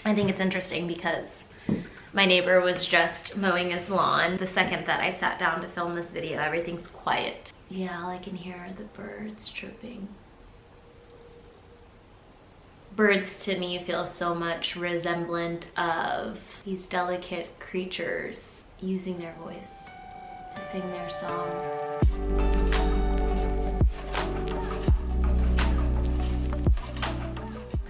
I think it's interesting because my neighbor was just mowing his lawn. The second that I sat down to film this video, everything's quiet. Yeah, all I can hear are the birds chirping. Birds to me feel so much resemblant of these delicate creatures using their voice to sing their song.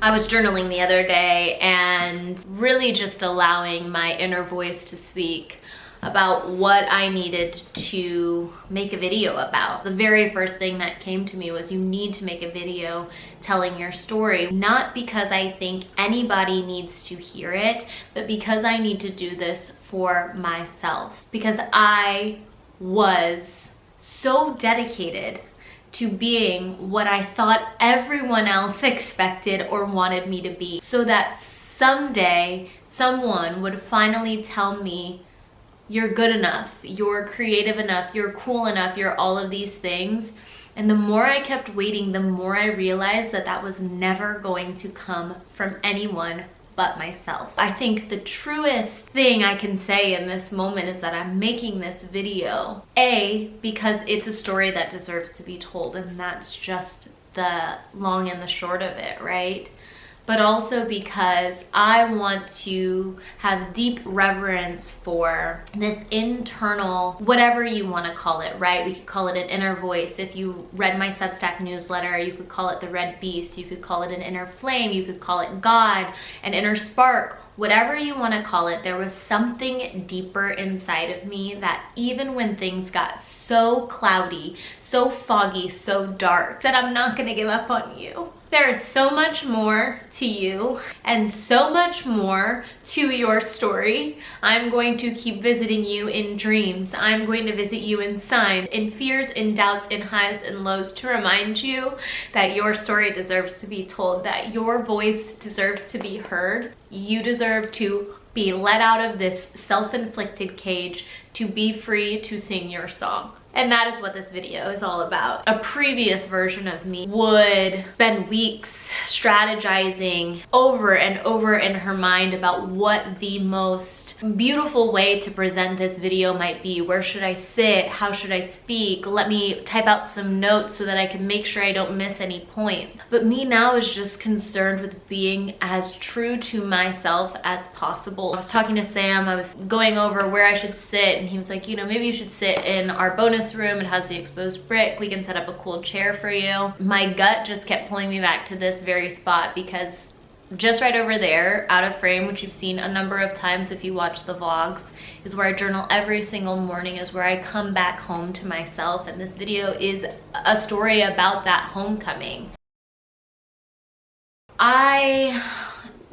I was journaling the other day and really just allowing my inner voice to speak about what I needed to make a video about. The very first thing that came to me was, you need to make a video telling your story. Not because I think anybody needs to hear it, but because I need to do this for myself. Because I was so dedicated to being what I thought everyone else expected or wanted me to be, so that someday someone would finally tell me, you're good enough, you're creative enough, you're cool enough, you're all of these things. And the more I kept waiting, the more I realized that that was never going to come from anyone but myself. I think the truest thing I can say in this moment is that I'm making this video, A, because it's a story that deserves to be told, and that's just the long and the short of it, right? But also because I want to have deep reverence for this internal, whatever you want to call it, right? We could call it an inner voice. If you read my Substack newsletter, you could call it the red beast, you could call it an inner flame, you could call it God, an inner spark, whatever you want to call it. There was something deeper inside of me that even when things got so cloudy, so foggy, so dark, that I'm not going to give up on you. There is so much more to you and so much more to your story. I'm going to keep visiting you in dreams. I'm going to visit you in signs, in fears, in doubts, in highs and lows, to remind you that your story deserves to be told, that your voice deserves to be heard. You deserve to be let out of this self-inflicted cage, to be free to sing your song. And that is what this video is all about. A previous version of me would spend weeks strategizing over and over in her mind about what the most beautiful way to present this video might be. Where should I sit? How should I speak? Let me type out some notes so that I can make sure I don't miss any points. But me now is just concerned with being as true to myself as possible. I was talking to Sam, I was going over where I should sit, and he was like, you know, maybe you should sit in our bonus room. It has the exposed brick. We can set up a cool chair for you. My gut just kept pulling me back to this very spot, because just right over there, out of frame, which you've seen a number of times if you watch the vlogs, is where I journal every single morning, is where I come back home to myself. And this video is a story about that homecoming. I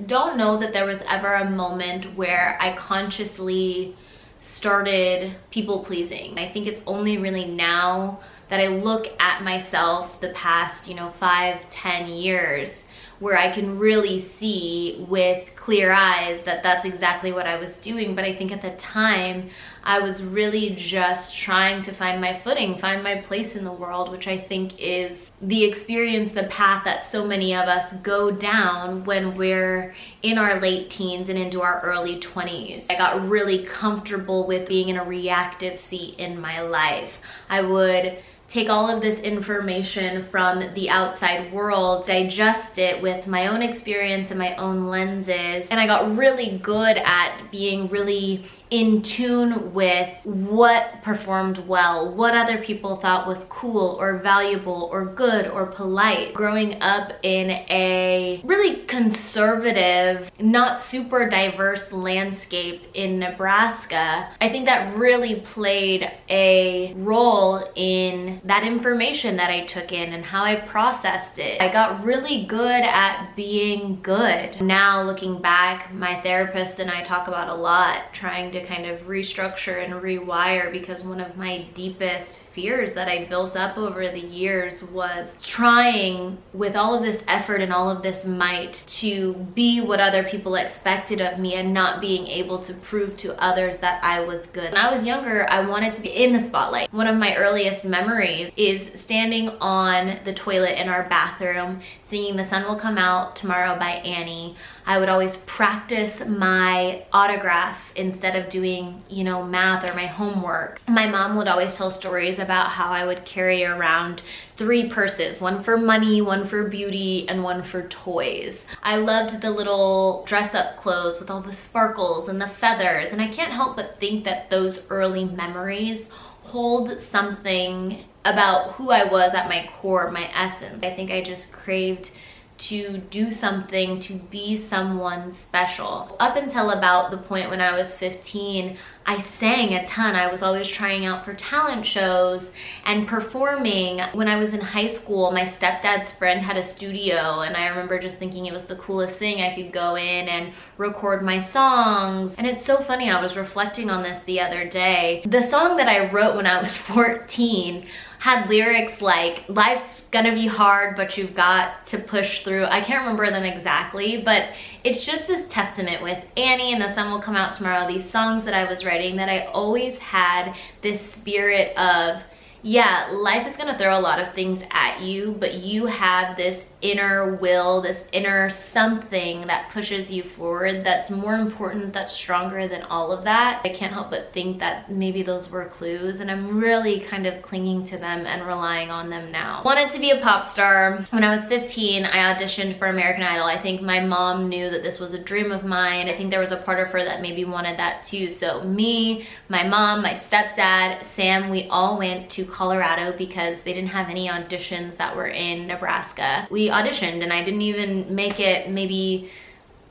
don't know that there was ever a moment where I consciously started people pleasing. I think it's only really now that I look at myself the past, 5-10 years, where I can really see with clear eyes that that's exactly what I was doing. But I think at the time I was really just trying to find my footing, find my place in the world, which I think is the experience, the path that so many of us go down when we're in our late teens and into our early 20s. I got really comfortable with being in a reactive seat in my life. I would take all of this information from the outside world, digest it with my own experience and my own lenses, and I got really good at being really in tune with what performed well, what other people thought was cool or valuable or good or polite. Growing up in a really conservative, not super diverse landscape in Nebraska, I think that really played a role in that information that I took in and how I processed it. I got really good at being good. Now looking back, my therapist and I talk about a lot trying to kind of restructure and rewire, because one of my deepest fears that I built up over the years was trying with all of this effort and all of this might to be what other people expected of me and not being able to prove to others that I was good. When I was younger, I wanted to be in the spotlight. One of my earliest memories is standing on the toilet in our bathroom, singing The Sun Will Come Out Tomorrow by Annie. I would always practice my autograph instead of doing, you know, math or my homework. My mom would always tell stories about how I would carry around 3 purses, one for money, one for beauty, and one for toys. I loved the little dress-up clothes with all the sparkles and the feathers, and I can't help but think that those early memories hold something about who I was at my core, my essence. I think I just craved to do something, to be someone special. Up until about the point when I was 15, I sang a ton. I was always trying out for talent shows and performing. When I was in high school, my stepdad's friend had a studio, and I remember just thinking it was the coolest thing. I could go in and record my songs. And it's so funny, I was reflecting on this the other day. The song that I wrote when I was 14 had lyrics like, life's gonna be hard, but you've got to push through. I can't remember them exactly, but it's just this testament with Annie and The Sun Will Come Out Tomorrow, these songs that I was writing, that I always had this spirit of, yeah, life is gonna throw a lot of things at you, but you have this inner will, this inner something that pushes you forward that's more important, that's stronger than all of that. I can't help but think that maybe those were clues, and I'm really kind of clinging to them and relying on them now. Wanted to be a pop star. When I was 15, I auditioned for American Idol. I think my mom knew that this was a dream of mine. I think there was a part of her that maybe wanted that too. So me, my mom, my stepdad, Sam, we all went to Colorado because they didn't have any auditions that were in Nebraska. We auditioned, and I didn't even make it maybe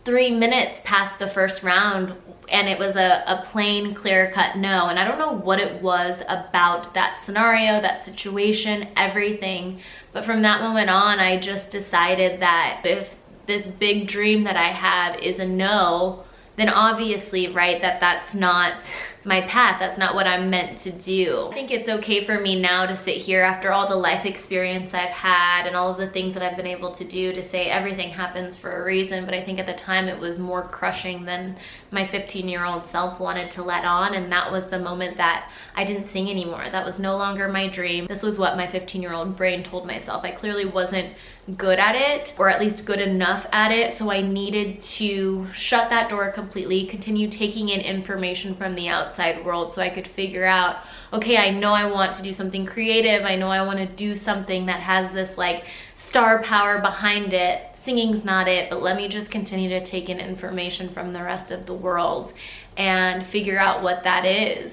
3 minutes past the first round, and it was a plain, clear-cut no. And I don't know what it was about that scenario, that situation, everything, but from that moment on, I just decided that if this big dream that I have is a no, then obviously, right, that's not my path, that's not what I'm meant to do. I think it's okay for me now to sit here after all the life experience I've had and all of the things that I've been able to do to say everything happens for a reason, but I think at the time it was more crushing than my 15-year-old self wanted to let on, and that was the moment that I didn't sing anymore. That was no longer my dream. This was what my 15-year-old brain told myself. I clearly wasn't good at it, or at least good enough at it, so I needed to shut that door completely, continue taking in information from the outside world so I could figure out, okay, I know I want to do something creative, I know I want to do something that has this like star power behind it. Singing's not it, but let me just continue to take in information from the rest of the world and figure out what that is.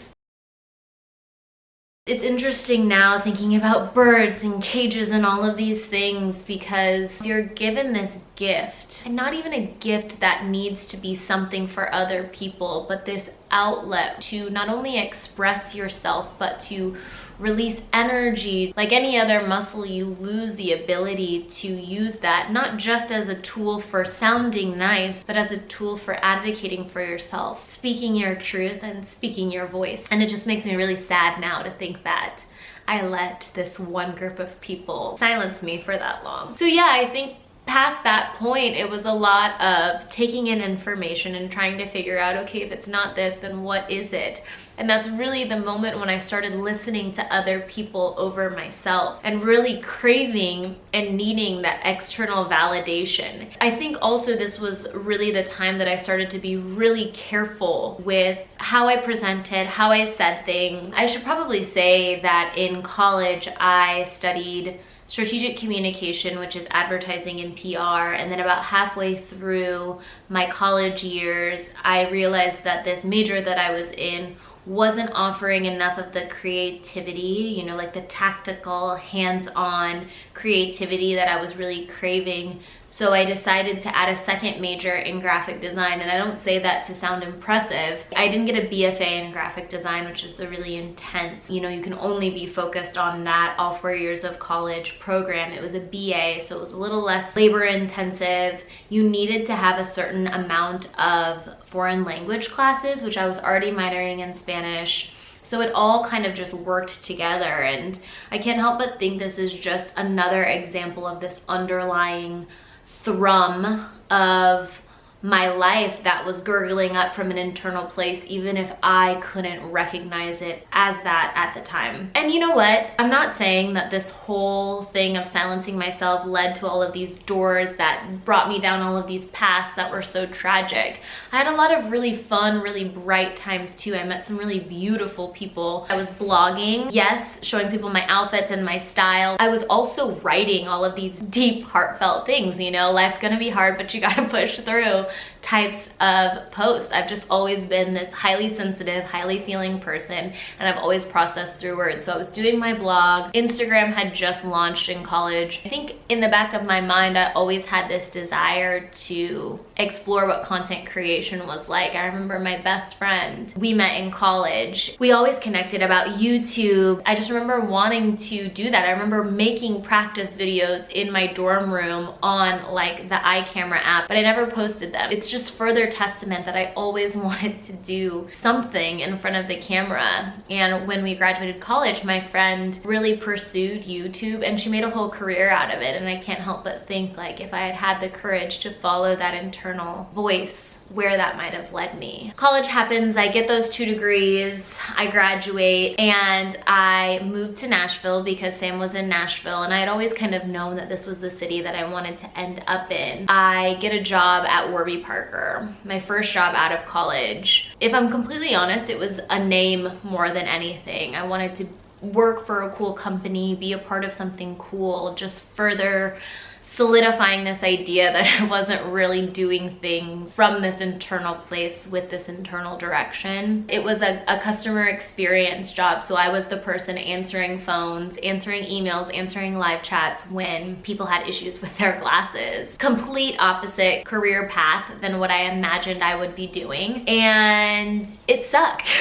It's interesting now thinking about birds and cages and all of these things, because you're given this gift, and not even a gift that needs to be something for other people, but this outlet to not only express yourself, but to release energy. Like any other muscle, you lose the ability to use that, not just as a tool for sounding nice, but as a tool for advocating for yourself, speaking your truth and speaking your voice. And it just makes me really sad now to think that I let this one group of people silence me for that long. So yeah, I think past that point, it was a lot of taking in information and trying to figure out, okay, if it's not this, then what is it? And that's really the moment when I started listening to other people over myself and really craving and needing that external validation. I think also this was really the time that I started to be really careful with how I presented, how I said things. I should probably say that in college, I studied strategic communication, which is advertising and PR, and then about halfway through my college years, I realized that this major that I was in wasn't offering enough of the creativity, you know, like the tactical, hands-on creativity that I was really craving. So I decided to add a second major in graphic design, and I don't say that to sound impressive. I didn't get a BFA in graphic design, which is the really intense, you know, you can only be focused on that all 4 years of college program. It was a BA, so it was a little less labor intensive. You needed to have a certain amount of foreign language classes, which I was already minoring in Spanish. So it all kind of just worked together, and I can't help but think this is just another example of this underlying thrum of my life that was gurgling up from an internal place, even if I couldn't recognize it as that at the time. And you know what? I'm not saying that this whole thing of silencing myself led to all of these doors that brought me down all of these paths that were so tragic. I had a lot of really fun, really bright times too. I met some really beautiful people. I was blogging, yes, showing people my outfits and my style. I was also writing all of these deep, heartfelt things, you know, life's gonna be hard, but you gotta push through types of posts. I've just always been this highly sensitive, highly feeling person, and I've always processed through words. So I was doing my blog. Instagram had just launched in college. I think in the back of my mind, I always had this desire to explore what content creation was like. I remember my best friend, we met in college. We always connected about YouTube. I just remember wanting to do that. I remember making practice videos in my dorm room on like the iCamera app, but I never posted them. It's just further testament that I always wanted to do something in front of the camera. And when we graduated college, my friend really pursued YouTube and she made a whole career out of it. And I can't help but think, like, if I had had the courage to follow that internal voice, where that might have led me. College happens, I get those 2 degrees, I graduate, and I moved to Nashville because Sam was in Nashville, and I had always kind of known that this was the city that I wanted to end up in. I get a job at Warby Parker, my first job out of college. If I'm completely honest, it was a name more than anything. I wanted to work for a cool company, be a part of something cool, just further solidifying this idea that I wasn't really doing things from this internal place with this internal direction. It was a customer experience job, so I was the person answering phones, answering emails, answering live chats when people had issues with their glasses. Complete opposite career path than what I imagined I would be doing, and it sucked.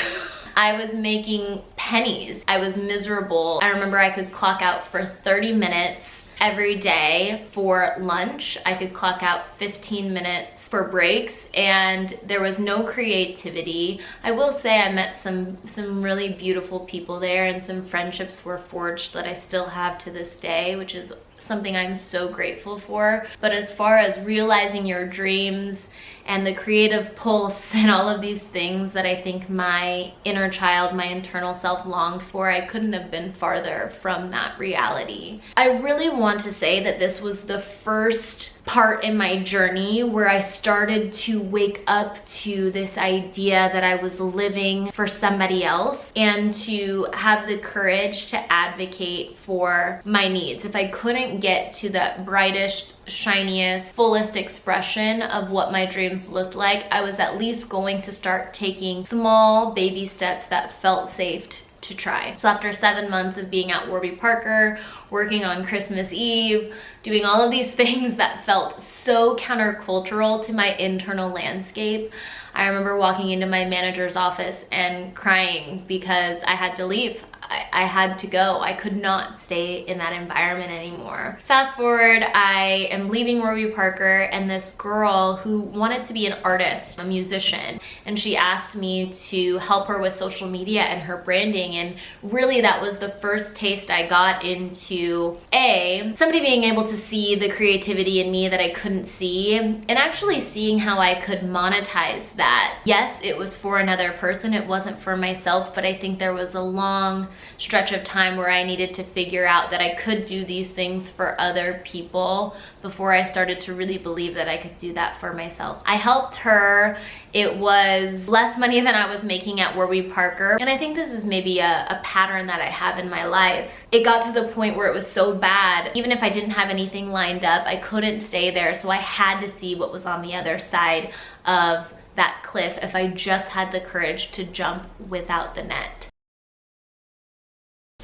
I was making pennies. I was miserable. I remember I could clock out for 30 minutes every day for lunch. I could clock out 15 minutes for breaks, and there was no creativity. I will say I met some really beautiful people there, and some friendships were forged that I still have to this day, which is something I'm so grateful for. But as far as realizing your dreams and the creative pulse and all of these things that I think my inner child, my internal self longed for, I couldn't have been farther from that reality. I really want to say that this was the first part in my journey where I started to wake up to this idea that I was living for somebody else, and to have the courage to advocate for my needs. If I couldn't get to that brightest, shiniest, fullest expression of what my dreams looked like, I was at least going to start taking small baby steps that felt safe to try. So after 7 months of being at Warby Parker, working on Christmas Eve, doing all of these things that felt so countercultural to my internal landscape, I remember walking into my manager's office and crying because I had to leave. I had to go. I could not stay in that environment anymore. Fast forward, I am leaving Warby Parker, and this girl who wanted to be an artist, a musician, and she asked me to help her with social media and her branding. And really that was the first taste I got into somebody being able to see the creativity in me that I couldn't see, and actually seeing how I could monetize that. Yes, it was for another person, it wasn't for myself, but I think there was a long stretch of time where I needed to figure out that I could do these things for other people before I started to really believe that I could do that for myself. I helped her. It was less money than I was making at Warby Parker, and I think this is maybe a pattern that I have in my life. It got to the point where it was so bad, even if I didn't have anything lined up, I couldn't stay there, so I had to see what was on the other side of that cliff if I just had the courage to jump without the net.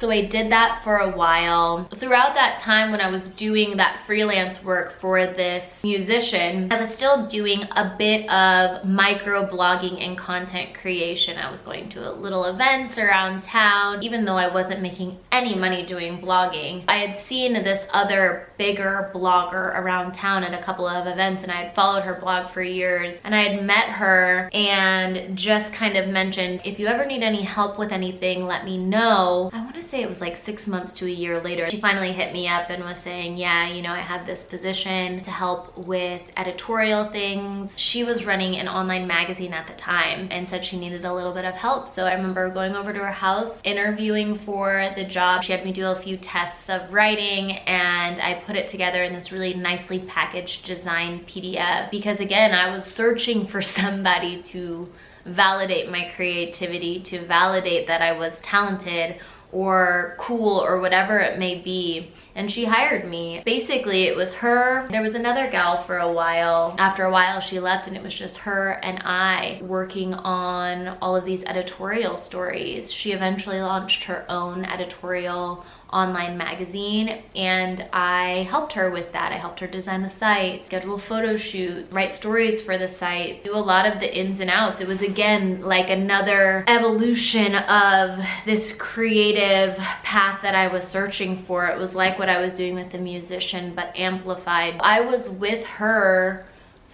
So I did that for a while. Throughout that time when I was doing that freelance work for this musician, I was still doing a bit of micro blogging and content creation. I was going to little events around town, even though I wasn't making any money doing blogging. I had seen this other bigger blogger around town at a couple of events, and I had followed her blog for years, and I had met her and just kind of mentioned, if you ever need any help with anything, let me know. I want to say it was like 6 months to a year later, she finally hit me up and was saying, yeah, you know, I have this position to help with editorial things. She was running an online magazine at the time and said she needed a little bit of help. So I remember going over to her house, interviewing for the job. She had me do a few tests of writing, and I put it together in this really nicely packaged design PDF, because again, I was searching for somebody to validate my creativity, to validate that I was talented or cool or whatever it may be, and she hired me. Basically, it was her. There was another gal for a while. After a while, she left, and it was just her and I working on all of these editorial stories. She eventually launched her own editorial online magazine, and I helped her with that. I helped her design the site, schedule photo shoots, write stories for the site, do a lot of the ins and outs. It was again like another evolution of this creative path that I was searching for. It was like what I was doing with the musician, but amplified. I was with her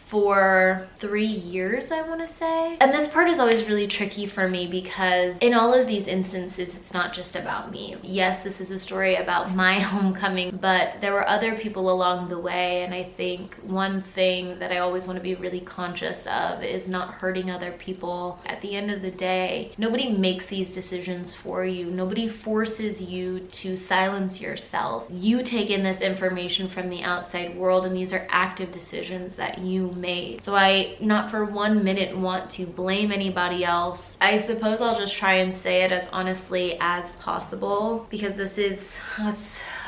for 3 years, I want to say. And this part is always really tricky for me, because in all of these instances, it's not just about me. Yes, this is a story about my homecoming, but there were other people along the way. And I think one thing that I always want to be really conscious of is not hurting other people. At the end of the day, nobody makes these decisions for you. Nobody forces you to silence yourself. You take in this information from the outside world, and these are active decisions that you made. So I not for 1 minute want to blame anybody else. I suppose I'll just try and say it as honestly as possible, because this is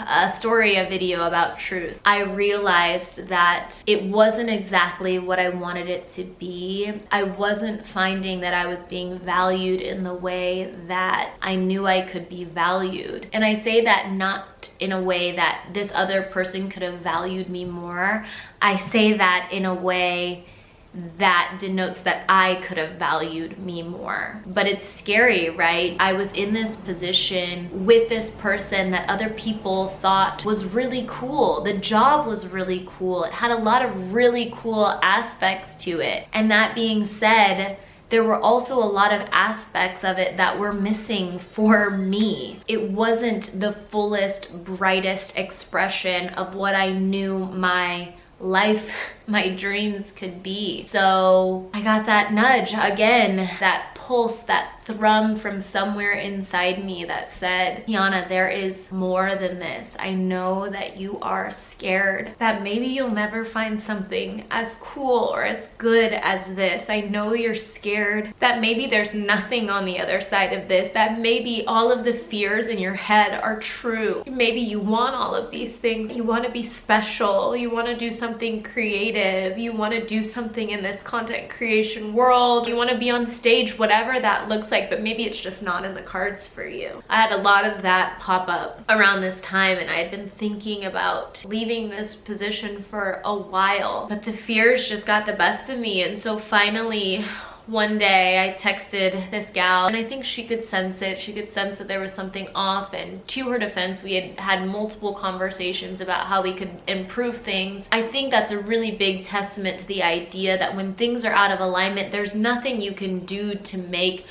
a story, a video about truth. I realized that it wasn't exactly what I wanted it to be. I wasn't finding that I was being valued in the way that I knew I could be valued. And I say that not in a way that this other person could have valued me more. I say that in a way that denotes that I could have valued me more. But it's scary, right? I was in this position with this person that other people thought was really cool. The job was really cool. It had a lot of really cool aspects to it. And that being said, there were also a lot of aspects of it that were missing for me. It wasn't the fullest, brightest expression of what I knew my life, my dreams could be. So I got that nudge again, that pulse, that thrum from somewhere inside me that said, Tiana, there is more than this. I know that you are scared, that maybe you'll never find something as cool or as good as this. I know you're scared that maybe there's nothing on the other side of this, that maybe all of the fears in your head are true. Maybe you want all of these things. You want to be special. You want to do something creative. You want to do something in this content creation world. You want to be on stage, whatever that looks like, but maybe it's just not in the cards for you. I had a lot of that pop up around this time, and I had been thinking about leaving this position for a while, but the fears just got the best of me. And so finally, one day I texted this gal, and I think she could sense it. She could sense that there was something off, and to her defense, we had had multiple conversations about how we could improve things. I think that's a really big testament to the idea that when things are out of alignment, there's nothing you can do to make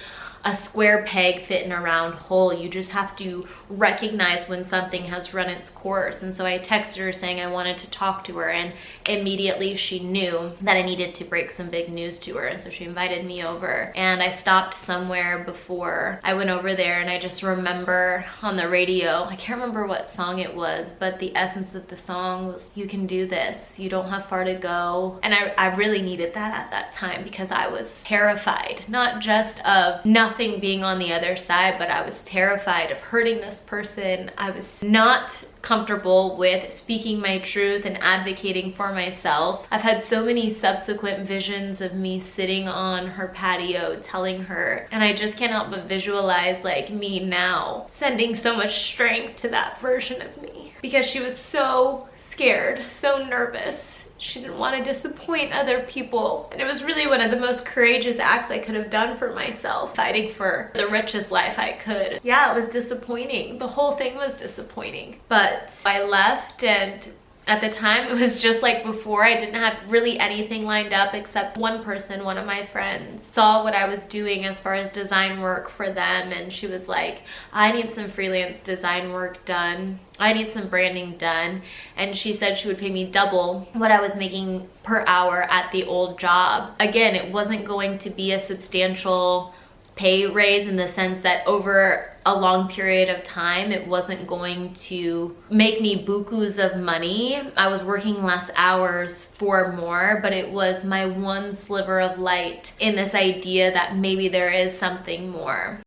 a square peg fit in a round hole. You just have to recognize when something has run its course. And so I texted her saying I wanted to talk to her, and immediately she knew that I needed to break some big news to her. And so she invited me over, and I stopped somewhere before I went over there, and I just remember on the radio, I can't remember what song it was, but the essence of the song was, you can do this, you don't have far to go. And I really needed that at that time, because I was terrified, not just of nothing being on the other side, but I was terrified of hurting this person. I was not comfortable with speaking my truth and advocating for myself. I've had so many subsequent visions of me sitting on her patio telling her, and I just can't help but visualize like me now sending so much strength to that version of me, because she was so scared, so nervous. She didn't want to disappoint other people. And it was really one of the most courageous acts I could have done for myself, fighting for the richest life I could. Yeah, it was disappointing. The whole thing was disappointing. But I left, and at the time, it was just like before. I didn't have really anything lined up except one person, one of my friends, saw what I was doing as far as design work for them, and she was like, I need some freelance design work done. I need some branding done. And she said she would pay me double what I was making per hour at the old job. Again, it wasn't going to be a substantial pay raise in the sense that over a long period of time, it wasn't going to make me bukus of money. I was working less hours for more, but it was my one sliver of light in this idea that maybe there is something more.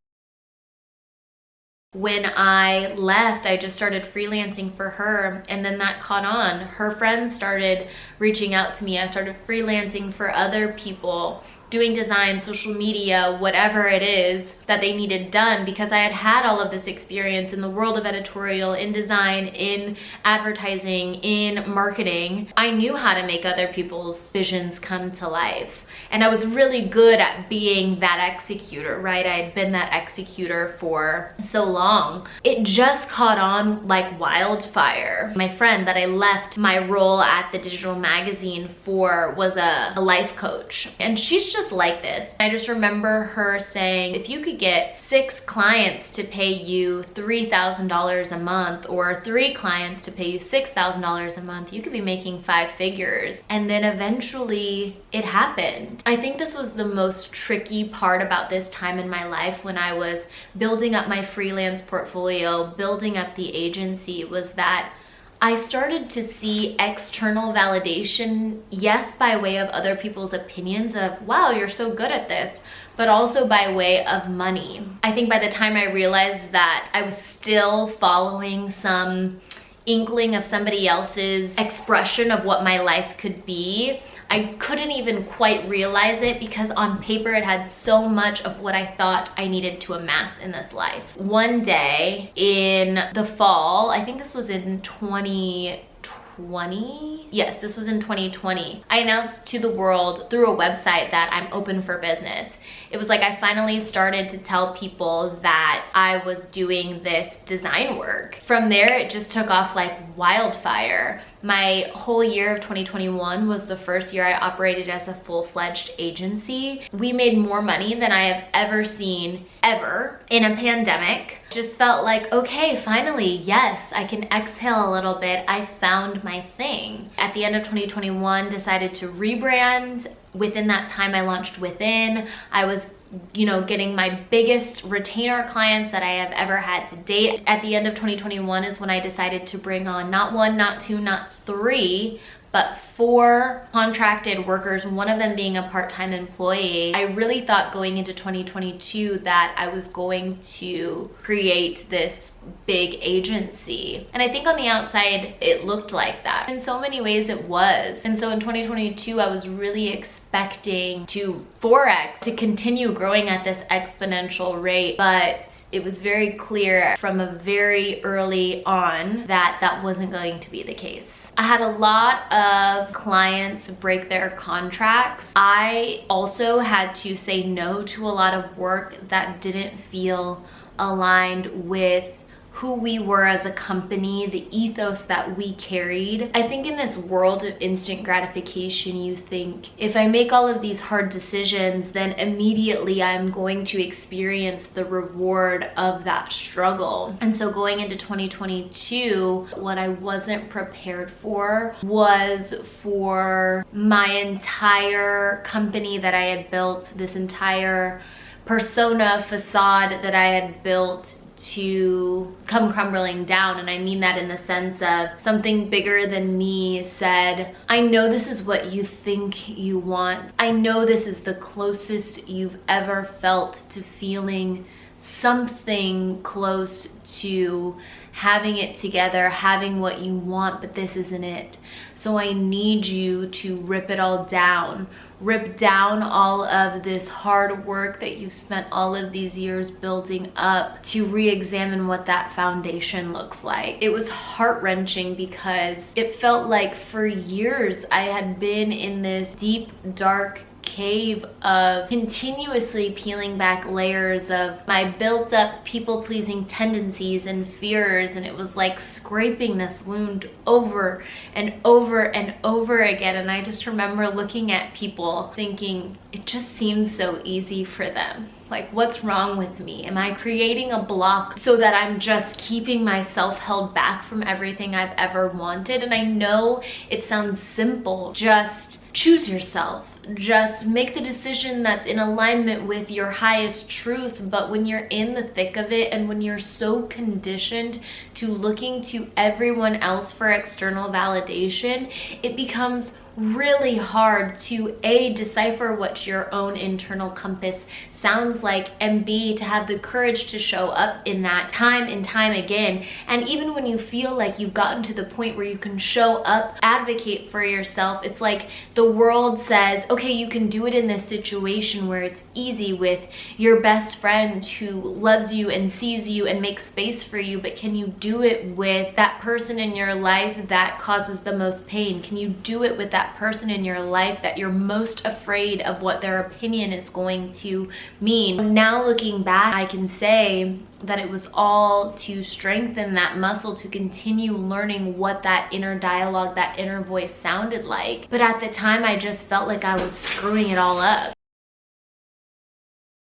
When I left, I just started freelancing for her, and then that caught on. Her friends started reaching out to me. I started freelancing for other people, doing design, social media, whatever it is that they needed done, because I had had all of this experience in the world of editorial, in design, in advertising, in marketing. I knew how to make other people's visions come to life. And I was really good at being that executor, right? I had been that executor for so long. It just caught on like wildfire. My friend that I left my role at the digital magazine for was a life coach. And she's just like this. I just remember her saying, if you could get 6 clients to pay you $3,000 a month, or 3 clients to pay you $6,000 a month, you could be making 5 figures. And then eventually it happened. I think this was the most tricky part about this time in my life when I was building up my freelance portfolio, building up the agency, was that I started to see external validation, yes, by way of other people's opinions of, wow, you're so good at this, but also by way of money. I think by the time I realized that I was still following some inkling of somebody else's expression of what my life could be, I couldn't even quite realize it, because on paper it had so much of what I thought I needed to amass in this life. One day in the fall, I think this was in 2020. Yes, this was in 2020. I announced to the world through a website that I'm open for business. It was like I finally started to tell people that I was doing this design work. From there, it just took off like wildfire. My whole year of 2021 was the first year I operated as a full-fledged agency. We made more money than I have ever seen, ever, in a pandemic. Just felt like, okay, finally, yes, I can exhale a little bit. I found my thing. At the end of 2021, decided to rebrand. Within that time, I launched Within. I was getting my biggest retainer clients that I have ever had to date. At the end of 2021 is when I decided to bring on not 1, not 2, not 3, but 4 contracted workers, one of them being a part-time employee. I really thought going into 2022 that I was going to create this big agency. And I think on the outside, it looked like that. In so many ways it was. And so in 2022, I was really expecting to 4x, to continue growing at this exponential rate. But it was very clear from a very early on that that wasn't going to be the case. I had a lot of clients break their contracts. I also had to say no to a lot of work that didn't feel aligned with who we were as a company, the ethos that we carried. I think in this world of instant gratification, you think, if I make all of these hard decisions, then immediately I'm going to experience the reward of that struggle. And so going into 2022, what I wasn't prepared for was for my entire company that I had built, this entire persona facade that I had built, to come crumbling down. And I mean that in the sense of something bigger than me said, I know this is what you think you want. I know this is the closest you've ever felt to feeling something close to having it together, having what you want, but this isn't it. So I need you to rip it all down. Rip down all of this hard work that you've spent all of these years building up, to re-examine what that foundation looks like. It was heart-wrenching because it felt like for years I had been in this deep, dark cave of continuously peeling back layers of my built up people-pleasing tendencies and fears, and it was like scraping this wound over and over and over again. And I just remember looking at people thinking, it just seems so easy for them. Like, what's wrong with me? Am I creating a block so that I'm just keeping myself held back from everything I've ever wanted? And I know it sounds simple, just choose yourself. Just make the decision that's in alignment with your highest truth. But when you're in the thick of it, and when you're so conditioned to looking to everyone else for external validation, it becomes really hard to A, decipher what your own internal compass sounds like, and B, to have the courage to show up in that time and time again. And even when you feel like you've gotten to the point where you can show up, advocate for yourself, it's like the world says, okay, you can do it in this situation where it's easy with your best friend who loves you and sees you and makes space for you, but can you do it with that person in your life that causes the most pain? Can you do it with that person in your life that you're most afraid of what their opinion is going to mean? Now looking back, I can say that it was all to strengthen that muscle, to continue learning what that inner dialogue, that inner voice sounded like. But at the time, I just felt like I was screwing it all up.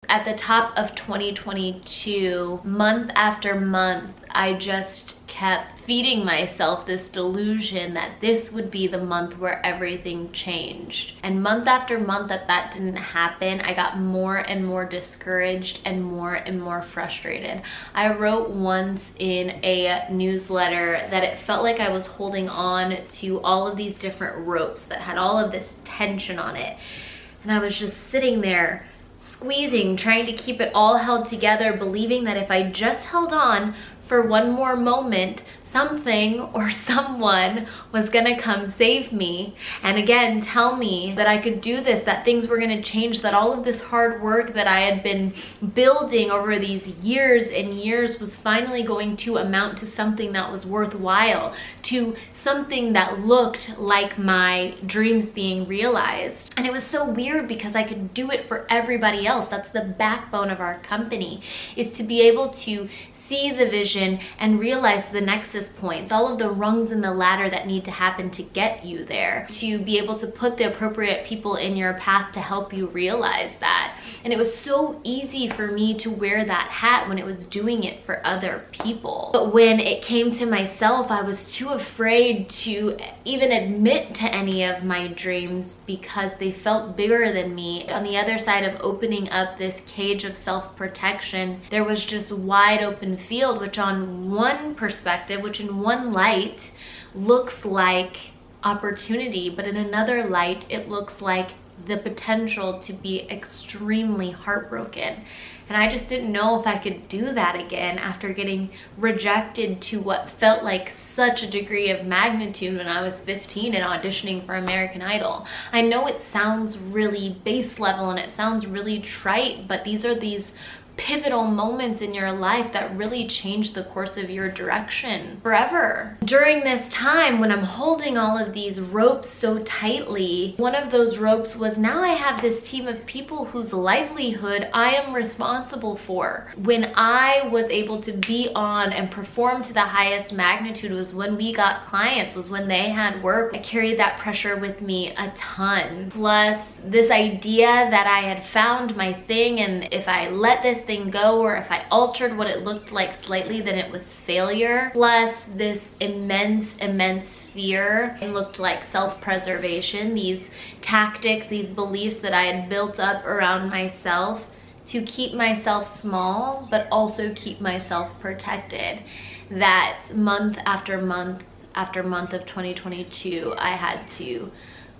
At the top of 2022, month after month, I just kept feeding myself this delusion that this would be the month where everything changed. And month after month that didn't happen, I got more and more discouraged and more frustrated. I wrote once in a newsletter that it felt like I was holding on to all of these different ropes that had all of this tension on it. And I was just sitting there squeezing, trying to keep it all held together, believing that if I just held on for one more moment, something or someone was gonna come save me and again tell me that I could do this, that things were gonna change, that all of this hard work that I had been building over these years and years was finally going to amount to something that was worthwhile, to something that looked like my dreams being realized. And it was so weird because I could do it for everybody else. That's the backbone of our company, is to be able to see the vision and realize the nexus points, all of the rungs in the ladder that need to happen to get you there, to be able to put the appropriate people in your path to help you realize that. And it was so easy for me to wear that hat when it was doing it for other people. But when it came to myself, I was too afraid to even admit to any of my dreams because they felt bigger than me. On the other side of opening up this cage of self-protection, there was just wide open field, which on one perspective, which in one light looks like opportunity, but in another light it looks like the potential to be extremely heartbroken. And I just didn't know if I could do that again after getting rejected to what felt like such a degree of magnitude when I was 15 and auditioning for American Idol. I know it sounds really base level and it sounds really trite, but these are these pivotal moments in your life that really change the course of your direction forever. During this time when I'm holding all of these ropes so tightly, one of those ropes was, now I have this team of people whose livelihood I am responsible for. When I was able to be on and perform to the highest magnitude was when we got clients, was when they had work. I carried that pressure with me a ton. Plus this idea that I had found my thing, and if I let this thing go or if I altered what it looked like slightly, then it was failure. Plus this immense fear. It looked like self-preservation, these tactics, these beliefs that I had built up around myself to keep myself small but also keep myself protected. That month after month after month of 2022, I had to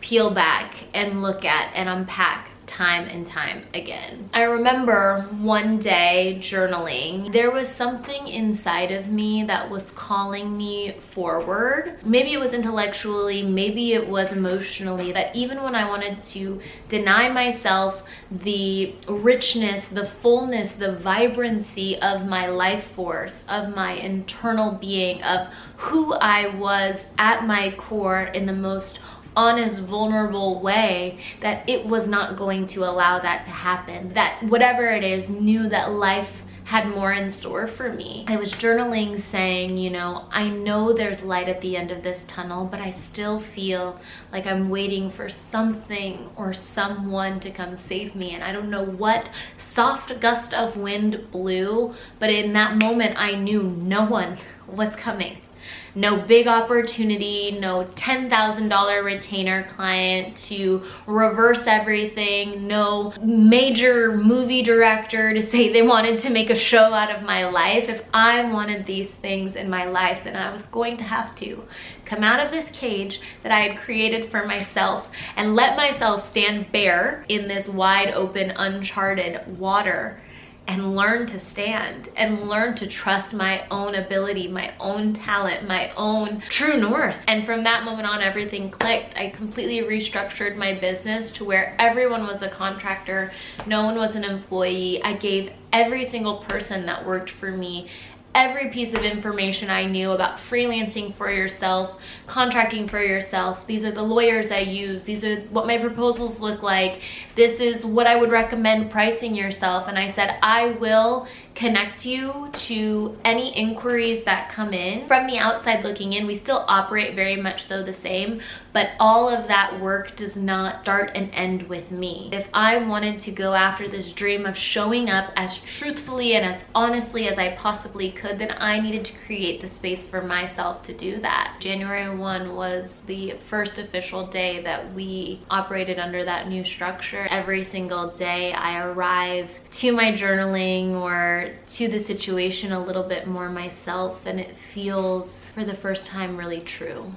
peel back and look at and unpack time and time again. I remember one day journaling, there was something inside of me that was calling me forward. Maybe it was intellectually, maybe it was emotionally, that even when I wanted to deny myself the richness, the fullness, the vibrancy of my life force, of my internal being, of who I was at my core in the most honest, vulnerable way, that it was not going to allow that to happen. That whatever it is, knew that life had more in store for me. I was journaling saying, you know, I know there's light at the end of this tunnel, but I still feel like I'm waiting for something or someone to come save me. And I don't know what soft gust of wind blew, but in that moment I knew no one was coming. No big opportunity, no $10,000 retainer client to reverse everything, no major movie director to say they wanted to make a show out of my life. If I wanted these things in my life, then I was going to have to come out of this cage that I had created for myself and let myself stand bare in this wide open, uncharted water, and learn to stand and learn to trust my own ability, my own talent, my own true north. And from that moment on, everything clicked. I completely restructured my business to where everyone was a contractor, no one was an employee. I gave every single person that worked for me every piece of information I knew about freelancing for yourself, contracting for yourself. These are the lawyers I use. These are what my proposals look like. This is what I would recommend pricing yourself. And I said, I will connect you to any inquiries that come in. From the outside looking in, we still operate very much so the same, but all of that work does not start and end with me. If I wanted to go after this dream of showing up as truthfully and as honestly as I possibly could, then I needed to create the space for myself to do that. January 1 was the first official day that we operated under that new structure. Every single day I arrive to my journaling or to the situation a little bit more myself, and it feels for the first time really true.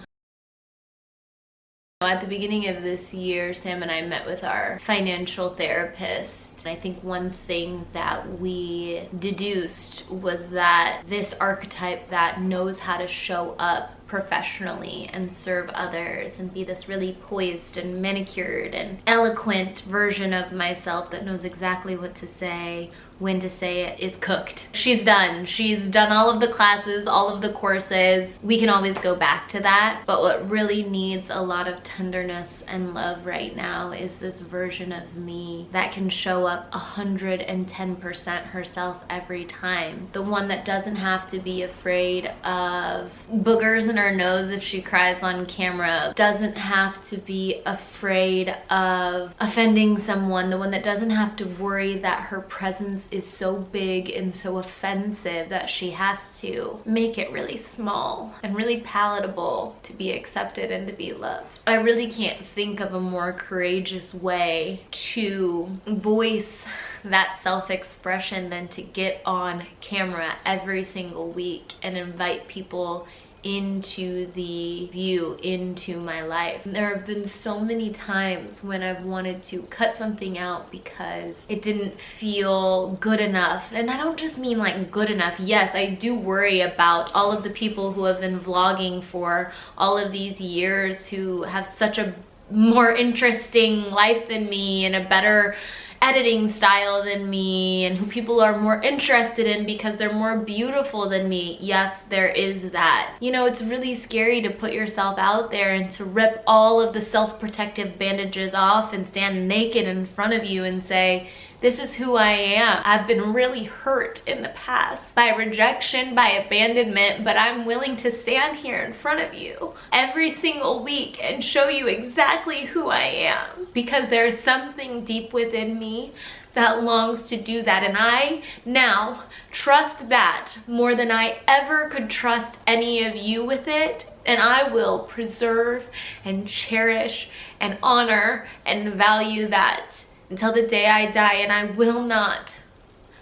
At the beginning of this year, Sam and I met with our financial therapist. I think one thing that we deduced was that this archetype that knows how to show up professionally and serve others and be this really poised and manicured and eloquent version of myself that knows exactly what to say, when to say it, is cooked. She's done all of the classes, all of the courses. We can always go back to that, but what really needs a lot of tenderness and love right now is this version of me that can show up 110% herself every time. The one that doesn't have to be afraid of boogers in her nose if she cries on camera, doesn't have to be afraid of offending someone, the one that doesn't have to worry that her presence is so big and so offensive that she has to make it really small and really palatable to be accepted and to be loved. I really can't think of a more courageous way to voice that self-expression than to get on camera every single week and invite people into the view, into my life. There have been so many times when I've wanted to cut something out because it didn't feel good enough. And I don't just mean like good enough. Yes, I do worry about all of the people who have been vlogging for all of these years who have such a more interesting life than me and a better editing style than me, and who people are more interested in because they're more beautiful than me. Yes, there is that. You know, it's really scary to put yourself out there and to rip all of the self-protective bandages off and stand naked in front of you and say, this is who I am. I've been really hurt in the past by rejection, by abandonment, but I'm willing to stand here in front of you every single week and show you exactly who I am, because there's something deep within me that longs to do that. And I now trust that more than I ever could trust any of you with it. And I will preserve and cherish and honor and value that until the day I die, and I will not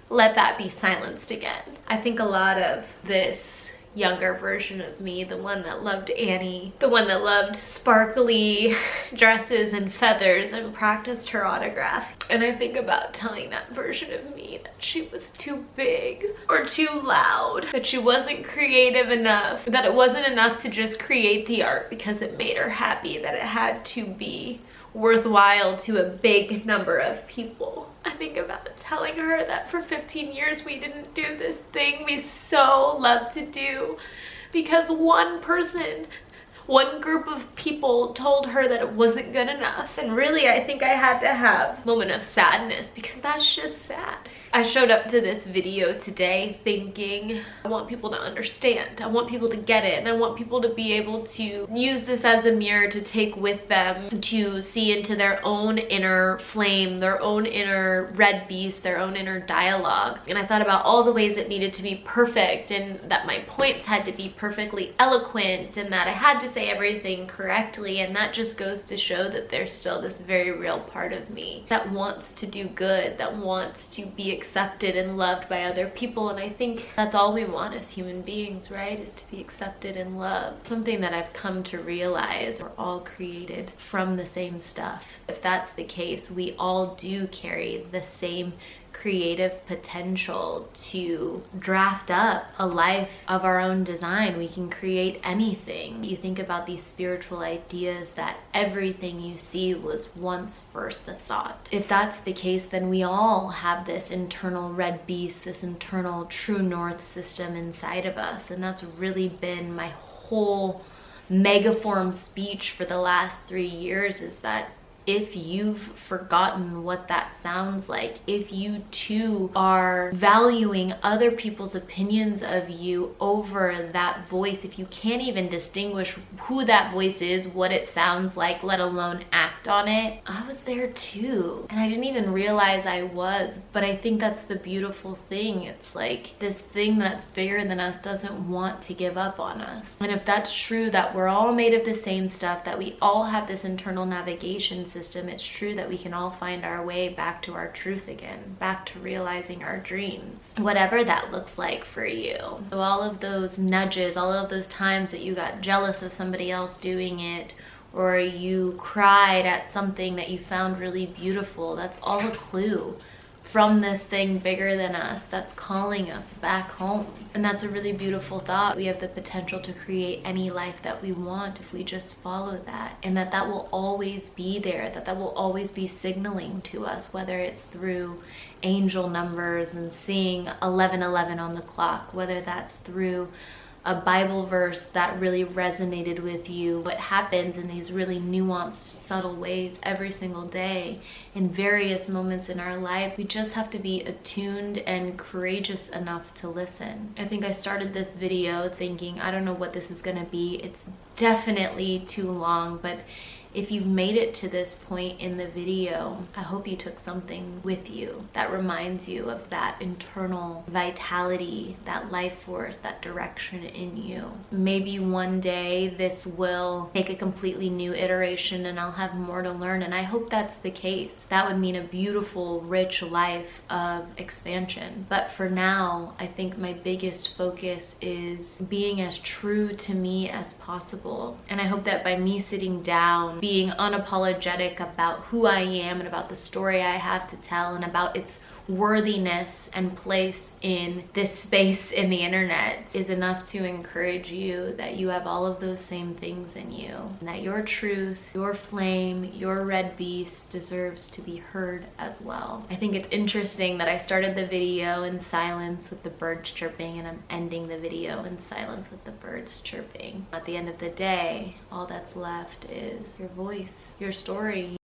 let that be silenced again. I think a lot of this younger version of me, the one that loved Annie, the one that loved sparkly dresses and feathers and practiced her autograph. And I think about telling that version of me that she was too big or too loud, that she wasn't creative enough, that it wasn't enough to just create the art because it made her happy, that it had to be worthwhile to a big number of people. I think about telling her that for 15 years we didn't do this thing we so love to do because one person, one group of people told her that it wasn't good enough. And really, I think I had to have a moment of sadness because that's just sad. I showed up to this video today thinking, I want people to understand. I want people to get it. And I want people to be able to use this as a mirror to take with them, to see into their own inner flame, their own inner red beast, their own inner dialogue. And I thought about all the ways it needed to be perfect, and that my points had to be perfectly eloquent, and that I had to say everything correctly. And that just goes to show that there's still this very real part of me that wants to do good, that wants to be accepted and loved by other people. And I think that's all we want as human beings, right? Is to be accepted and loved. Something that I've come to realize, we're all created from the same stuff. If that's the case, we all do carry the same creative potential to draft up a life of our own design. We can create anything. You think about these spiritual ideas that everything you see was once first a thought. If that's the case, then we all have this internal red beast, this internal true north system inside of us. And that's really been my whole megaform speech for the last 3 years, is that if you've forgotten what that sounds like, if you too are valuing other people's opinions of you over that voice, if you can't even distinguish who that voice is, what it sounds like, let alone act on it, I was there too. And I didn't even realize I was, but I think that's the beautiful thing. It's like this thing that's bigger than us doesn't want to give up on us. And if that's true, that we're all made of the same stuff, that we all have this internal navigation system, it's true that we can all find our way back to our truth again, back to realizing our dreams, whatever that looks like for you. So all of those nudges, all of those times that you got jealous of somebody else doing it, or you cried at something that you found really beautiful, that's all a clue from this thing bigger than us that's calling us back home. And that's a really beautiful thought. We have the potential to create any life that we want if we just follow that, and that will always be there, that will always be signaling to us, whether it's through angel numbers and seeing 11:11 on the clock, whether that's through a Bible verse that really resonated with you. What happens in these really nuanced, subtle ways every single day in various moments in our lives. We just have to be attuned and courageous enough to listen. I think I started this video thinking, I don't know what this is gonna be. It's definitely too long, but if you've made it to this point in the video, I hope you took something with you that reminds you of that internal vitality, that life force, that direction in you. Maybe one day this will take a completely new iteration and I'll have more to learn, and I hope that's the case. That would mean a beautiful, rich life of expansion. But for now, I think my biggest focus is being as true to me as possible. And I hope that by me sitting down, being unapologetic about who I am and about the story I have to tell and about its worthiness and place in this space in the internet is enough to encourage you that you have all of those same things in you, and that your truth, your flame, your red beast deserves to be heard as well. I think it's interesting that I started the video in silence with the birds chirping, and I'm ending the video in silence with the birds chirping. At the end of the day, all that's left is your voice, your story.